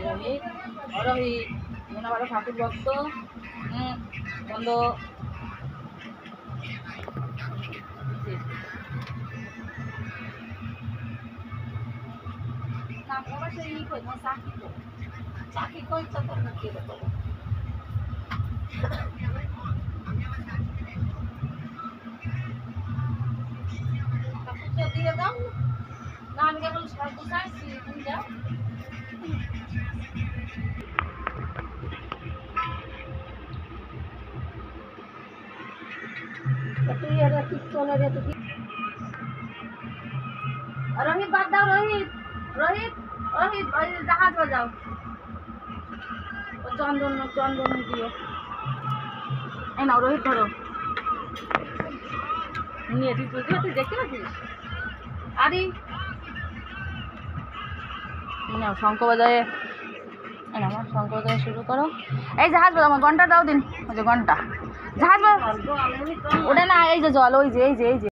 রোহিত রোহিত মনে ভালো ঠাকুর ভক্ত বন্ধ চাকরি কই তো দিয়ে দাও না আমি কেবল সরকার চাইছি তুমি যাও রোহিত বাদ দাও রোহিত রোহিত রোহিত জাহাজ বাজাও চন্দন চন্দন দিও এই নাও রোহিত ধরো নিয়ে তুই বুঝতে পারছিস দেখতে পাচ্ছিস আরে নাও শঙ্খ বাজায় আমার শঙ্খ বাজায় শুরু করো এই জাহাজ বাজাও আমার ঘন্টা দাও দিন ওই যে ঘন্টা জাহাজ বাজাও ওটা না এই যে জল ওই যে এই যে